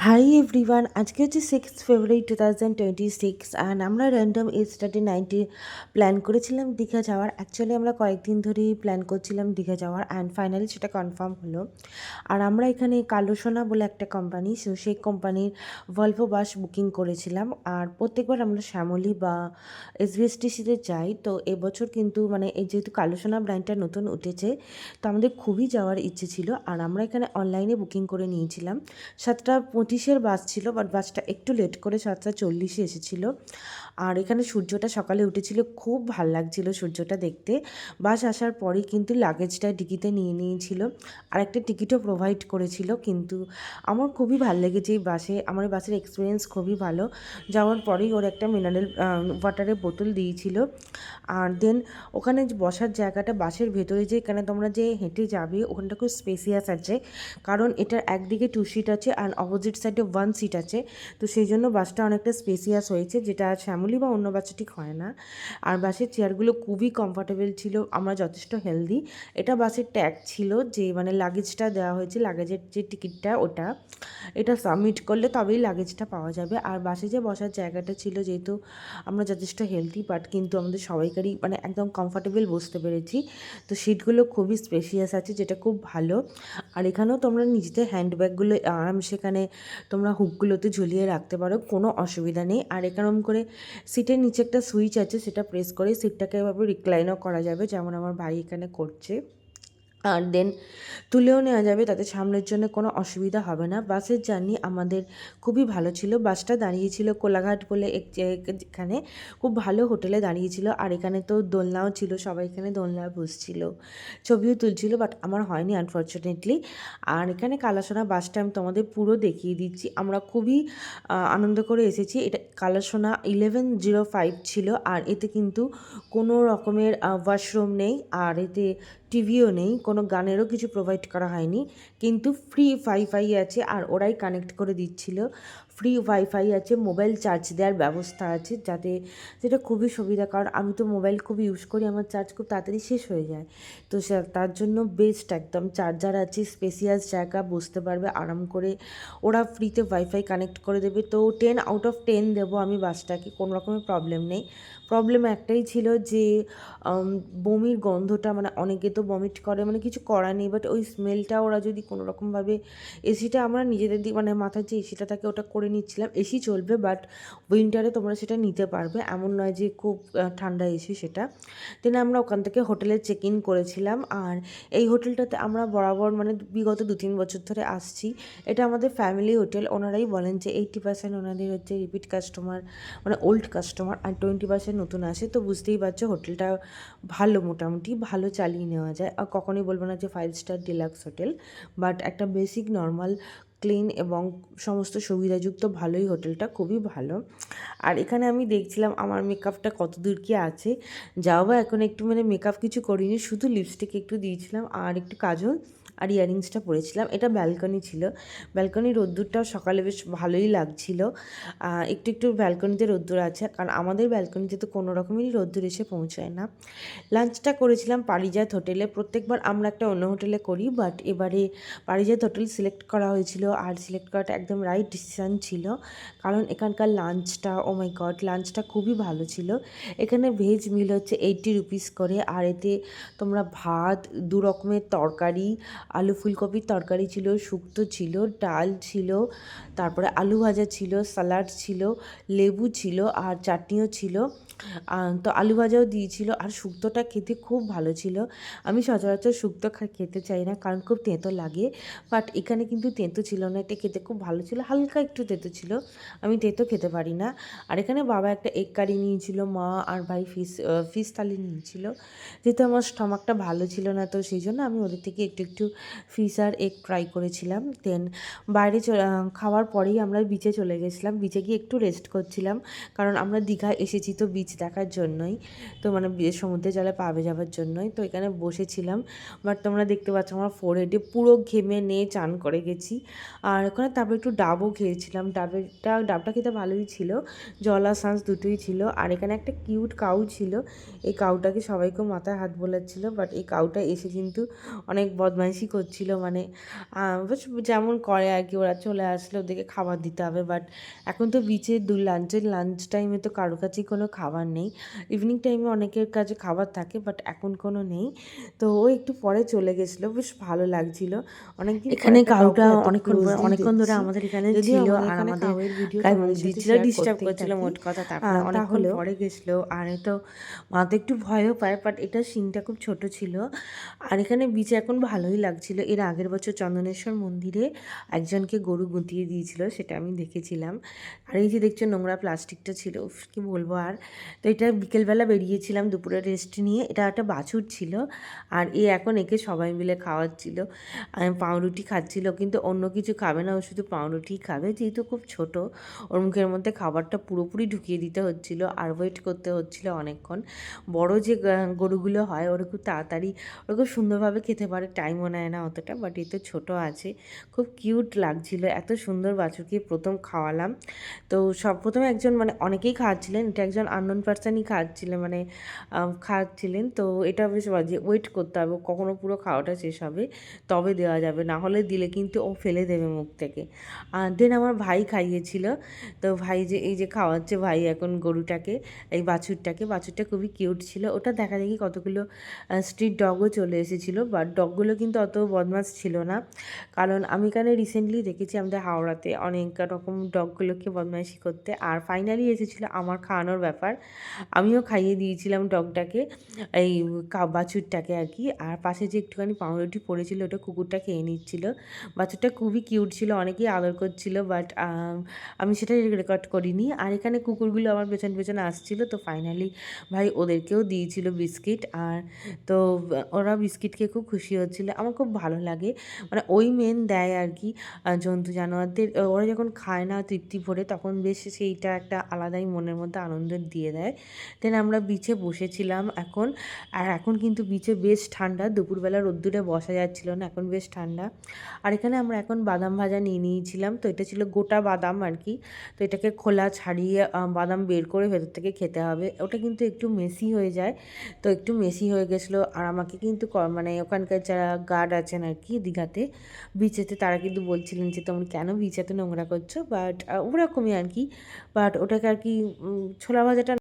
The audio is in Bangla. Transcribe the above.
হাই এভরিওয়ান, আজকে হচ্ছে 6 ফেব্রুয়ারি 2026 অ্যান্ড আমরা র্যান্ডম এজ স্টাডি 90 প্ল্যান করেছিলাম দীঘা যাওয়ার। অ্যাকচুয়ালি আমরা কয়েকদিন ধরেই প্ল্যান করছিলাম দীঘা যাওয়ার অ্যান্ড ফাইনালি সেটা কনফার্ম হলো। আর আমরা এখানে কালো সোনা বলে একটা কোম্পানি, সেই কোম্পানির ভলভো বাস বুকিং করেছিলাম। আর প্রত্যেকবার আমরা শ্যামলী বা এসবিএসটিসিতে যাই, তো এবছর কিন্তু মানে এই যেহেতু কালো সোনা ব্র্যান্ডটা নতুন উঠেছে, তো আমাদের খুবই যাওয়ার ইচ্ছে ছিল। আর আমরা এখানে অনলাইনে বুকিং করে নিয়েছিলাম। 7:25-এর বাস ছিল, বাট বাসটা একটু লেট করে 7:40-এ এসেছিলো। আর এখানে সূর্যটা সকালে উঠেছিল, খুব ভাল লাগছিল সূর্যটা দেখতে। বাস আসার পরেই কিন্তু লাগেজটা ডিকিতে নিয়ে নিয়েছিল, আর একটা টিকিটও প্রোভাইড করেছিল। কিন্তু আমার খুবই ভালো লেগেছে এই বাসে, আমার বাসের এক্সপিরিয়েন্স খুবই ভালো। যাওয়ার পরেই ওর একটা মিনারেল ওয়াটারের বোতল দিয়েছিল। আর দেন ওখানে বসার জায়গাটা বাসের ভেতরে, যে এখানে তোমরা যে হেঁটে যাবে ওখানটা খুব স্পেসিয়াস আছে, কারণ এটার একদিকে 2 সিট আছে আর অপোজিট সাইডে 1 সিট আছে। তো সেই জন্য বাসটা অনেকটা স্পেসিয়াস হয়েছে, যেটা শ্যামলী বা অন্য বাসে ঠিক হয় না। আর বাসের চেয়ারগুলো খুবই কমফর্টেবল ছিল, আমরা যথেষ্ট হেলদি। এটা বাসের ট্যাগ ছিল যে মানে লাগেজটা দেওয়া হয়েছে, লাগেজের যে টিকিটটা ওটা এটা সাবমিট করলে তবেই লাগেজটা পাওয়া যাবে। আর বাসে যে বসার জায়গাটা ছিল, যেহেতু আমরা যথেষ্ট হেলদি বাট কিন্তু আমাদের সবাইকারই মানে একদম কমফর্টেবল বসতে পেরেছি। তো সিটগুলো খুবই স্পেশিয়াস আছে, যেটা খুব ভালো। আর এখানেও তোমরা নিজেদের হ্যান্ডব্যাগগুলো আরাম সেখানে তোমরা হুকগুলোতে ঝুলিয়ে রাখতে পারো, কোনো অসুবিধা নেই। আর এরকম করে সিটের নিচে একটা সুইচ আছে, সেটা প্রেস করে সিটটাকে এভাবে রিক্লাইনও করা যাবে, যেমন আমার ভাই এখানে করছে। আর দেন তুলেও নেওয়া যাবে, তাতে সামনের জন্য কোনো অসুবিধা হবে না। বাসের জার্নি আমাদের খুবই ভালো ছিল। বাসটা দাঁড়িয়েছিল কোলাঘাট বলে যেখানে খুব ভালো হোটেলে দাঁড়িয়েছিল। আর এখানে তো দোলনাও ছিল, সবাই এখানে দোলনায় বসছিল, ছবিও তুলছিল, বাট আমার হয়নি আনফর্চুনেটলি। আর এখানে কালাসোনা বাসটা আমি তোমাদের পুরো দেখিয়ে দিচ্ছি। আমরা খুবই আনন্দ করে এসেছি। এটা কালাসোনা 1105 ছিল, আর এতে কিন্তু কোনো রকমের ওয়াশরুম নেই, আর এতে টিভিও নেই, কোনো গানেরও কিছু প্রোভাইড করা হয়নি। কিন্তু ফ্রি ওয়াইফাই আছে, আর ওরাই কানেক্ট করে দিচ্ছিল। ফ্রি ওয়াইফাই আছে, মোবাইল চার্জ দেওয়ার ব্যবস্থা আছে, যেটা খুবই সুবিধা, কারণ আমি তো মোবাইল খুব ইউজ করি, আমার চার্জ খুব তাড়াতাড়ি শেষ হয়ে যায়। তো তার জন্য বেস্ট একদম। চার্জার আছে, স্পেসিয়াস জায়গা, বসতে পারবে আরাম করে। ওরা ফ্রিতে ওয়াইফাই কানেক্ট করে দেবে। তো 10/10 দেবো আমি বাসটাকে, কোনো রকমের প্রবলেম নেই। প্রবলেম একটাই ছিল যে বমির গন্ধটা, মানে অনেকে তো বমিট করে, মানে কিছু করার নেই, বাট ওই স্মেলটা ওরা যদি কোনো রকমভাবে, এসিটা আমরা নিজেদের দিক মানে মাথার যে এসিটা থাকে ওটা করে নিচ্ছিলাম, এসি চলবে, বাট উইন্টারে তোমরা সেটা নিতে পারবে, এমন নয় যে খুব ঠান্ডা এসি সেটা। দেন আমরা ওখান থেকে হোটেলে চেক ইন করেছিলাম। আর এই হোটেলটাতে আমরা বরাবর মানে বিগত 2-3 বছর ধরে আসছি। এটা আমাদের ফ্যামিলি হোটেল, ওনারাই বলেন যে 80% ওনাদের হচ্ছে রিপিট কাস্টমার, মানে ওল্ড কাস্টমার, আর 20% নতুন আসে। তো বুঝতেই পারছো হোটেলটা ভালো, মোটামুটি ভালো চালিয়ে নেওয়া যায়। আর কখনোই বলবো না যে 5 স্টার ডিলাক্স হোটেল, বাট একটা বেসিক নর্মাল ক্লিন এবং সমস্ত সুবিধাযুক্ত ভালোই হোটেলটা, খুবই ভালো। আর এখানে আমি দেখছিলাম আমার মেকআপটা কত দূর কি আছে। যাও বা এখন একটু মানে মেকআপ কিছু করিনি, শুধু লিপস্টিক একটু দিয়েছিলাম আর একটু কাজল আর ইয়ারিংসটা পরেছিলাম। এটা ব্যালকনি ছিল, ব্যালকনির রোদ্দুরটাও সকালে বেশ ভালোই লাগছিল। একটু একটু ব্যালকনিতে রোদ্দুর আছে, কারণ আমাদের ব্যালকনিতে তো কোনো রকমেরই রোদ্দুর এসে পৌঁছায় না। লাঞ্চটা করেছিলাম পারিজাত হোটেলে। প্রত্যেকবার আমরা একটা অন্য হোটেলে করি, বাট এবারে পারিজাত হোটেল সিলেক্ট করা হয়েছিল। আর সিলেক্ট করাটা একদম রাইট ডিসিশান ছিল, কারণ এখানকার লাঞ্চটা, ও মাই গড, লাঞ্চটা খুবই ভালো ছিল। এখানে ভেজ মিল হচ্ছে 80 রুপিস করে, আর এতে তোমরা ভাত, 2 রকমের তরকারি, আলু ফুলকপির তরকারি ছিল, শুক্তো ছিল, ডাল ছিল, তারপরে আলু ভাজা ছিল, স্যালাড ছিল, লেবু ছিল, আর চাটনিও ছিল। তো আলু ভাজাও দিয়েছিল। আর শুক্তোটা খেতে খুব ভালো ছিল। আমি সচরাচর শুক্তো খেতে চাই না, কারণ খুব তেঁতো লাগে, বাট এখানে কিন্তু তেঁতো ছিল না, এটা খেতে খুব ভালো ছিল। হালকা একটু তেঁতো ছিল, আমি তেঁতো খেতে পারি না। আর এখানে বাবা একটা এগ কারি নিয়েছিল, মা আর ভাই ফিশ থালি নিয়েছিল। যেহেতু আমার স্টমাকটা ভালো ছিল না, তো সেই জন্য আমি ওদের থেকে একটু একটু ফিশ আর এগ ট্রাই করেছিলাম। দেন বাইরে খাওয়ার পরেই আমরা বিচে চলে গেছিলাম। বিচে গিয়ে একটু রেস্ট করছিলাম, কারণ আমরা দীঘায় এসেছি তো বিচ দেখার জন্যই, তো মানে সমুদ্রে জলে পা ভেজাবার জন্যই। তো এখানে বসেছিলাম, বাট তোমরা দেখতে পাচ্ছ আমার ফোরহেডে পুরো ঘেমে নিয়ে চান করে গেছি। আর ওখানে তারপর একটু ডাবও খেয়েছিলাম। ডাবটা খেতে ভালোই ছিল, জল আর শাঁস দুটোই ছিল। আর এখানে একটা কিউট কাউ ছিল, এই কাউটাকে সবাইকে মাথায় হাত বোলাচ্ছিল, বাট এই কাউটা এসে কিন্তু অনেক বদমাইশি করছিল, মানে বেশ যেমন করে আর কি, ওরা চলে আসলে ওদেরকে খাবার দিতে হবে। বাট এখন তো বিচে লাঞ্চ টাইমে তো কারো কাছেই কোনো খাবার নেই। ইভিনিং টাইমে অনেকের কাছে খাবার থাকে, বাট এখন কোনো নেই। তো ও একটু পরে চলে গেছিলো, বেশ ভালো লাগছিলো। অনেকদিন পর এখানে একটা কাউকে কাউটা এত ক্লোজলি অনেকক্ষণ ধরে দেখছি। আমাদের এখানে যদিও ছিল, আমাদের আর এখানে আমাদের কাউয়ের ভিডিও তোমাদের সাথে দিদিরা শেয়ার ডিস্টার্ব করতেই করছিল থাকি। মোট কথা। তারপরে অনেকক্ষণ তাহলেও পরে গেছিলো। আর তো মা তো একটু ভয়ও পায়, বাট এটা সিনটা খুব ছোট ছিল। আর এখানে বিচে এখন ভালোই লাগছিল। এর আগের বছর চন্দনেশ্বর মন্দিরে একজনকে গরু গুঁতিয়ে দিয়েছিল, সেটা আমি দেখেছিলাম। আর এই যে দেখছো নোংরা প্লাস্টিকটা ছিল, উফ, কি বলবো আর। তো এটা বিকেলবেলা বেরিয়েছিলাম দুপুরে রেস্ট নিয়ে। এটা একটা বাছুর ছিল, আর এখন একে সবাই মিলে খাওয়াচ্ছিল। পাউরুটি খাচ্ছিল, কিন্তু অন্য কিছু খাবে না, ও শুধু পাউরুটিই খাবে, যেহেতু খুব ছোট। ওর মুখের মধ্যে খাবারটা পুরোপুরি ঢুকিয়ে দিতে হচ্ছিল, আর ওয়েট করতে হচ্ছিল অনেকক্ষণ। বড় যে গরুগুলো হয় ওরা খুব তাড়াতাড়ি, ওরা খুব সুন্দরভাবে খেতে পারে, টাইমও নেয় না অতটা। বাট এ তো ছোটো আছে, খুব কিউট লাগছিল। এত সুন্দর বাছুরকে প্রথম খাওয়ালাম। তো প্রথমে একজন, মানে অনেকেই খাওয়াচ্ছিলেন, এটা একজন আননোন পার্সনই খাওয়াচ্ছিলেন, মানে খাওয়াচ্ছিলেন। তো এটা বেশ বাজে, ওয়েট করতে হবে কখনো পুরো খাওয়াটা শেষ হবে তবে দেওয়া যাবে, না হলে দিলে কিন্তু ও ফেলে দেবে মুখ থেকে। দেন আমার ভাই খাইয়েছিল। তো ভাই যে এই যে খাওয়াচ্ছে ভাই এখন গরুটাকে, এই বাছুরটা খুবই কিউট ছিল। ওটা দেখা দেখি কতগুলো স্ট্রিট ডগও চলে এসেছিলো, বাট ডগগুলো কিন্তু অত বদমাশ ছিল না। কারণ আমি এখানে রিসেন্টলি দেখেছি আমাদের হাওড়াতে অনেক রকম ডগগুলোকে বদমাইশি করতে। আর ফাইনালি এসেছিলো আমার খাওয়ানোর ব্যাপার, আমিও খাইয়ে দিয়েছিলাম ডগটাকে, এই বাছুরটাকে আর কি। আর পাশে যে একটুখানি পাউরুটি পড়েছিল ওটা কুকুরটা খেয়ে নিচ্ছিল। বাছুরটা খুবই কিউট ছিল, অনেকেই আদর করছিল, বাট আমি সেটা রেকর্ড করিনি। আর এখানে কুকুরগুলো আমার পেছন পেছনে আসছিল, তো ফাইনালি ভাই ওদেরকেও দিয়েছিল বিস্কিট। আর তো ওরা বিস্কিট খেয়ে খুব খুশি হচ্ছিলো, আমার খুব ভালো লাগে। মানে ওই মেন দেয় আর কি জন্তু জানোয়ারদের, ওরা যখন খায় না তৃপ্তি ভরে, তখন বেশ সেইটা একটা আলাদাই মনের মধ্যে আনন্দ দিয়ে দেয়। দেন আমরা বিচে বসেছিলাম এখন। আর এখন কিন্তু বিচে বেশ ঠান্ডা, দুপুরবেলা রোদ্দুরে বসা যাচ্ছিল না, এখন বেশ ঠান্ডা। আর এখানে আমরা এখন বাদাম ভাজা নিয়ে নিয়েছিলাম। তো এটা ছিল গোটা বাদাম আর কি। তো এটাকে খোলা ছাড়িয়ে বাদাম বের করে ভেতর থেকে খেতে হবে। ওটা কিন্তু একটু মেসি হয়ে যায়, তো একটু মেসি হয়ে গেছিলো। আর আমাকে কিন্তু মানে ওখানকার যারা গার্ড আছেন আর কি দীঘাতে, বিচেতে, তারা কিন্তু বলছিলেন যে তোমরা কেন বিচেতে নোংরা করছো, বাট ওরকমই আর কি। বাট ওটাকে আর কি ছোলা ভাজাটা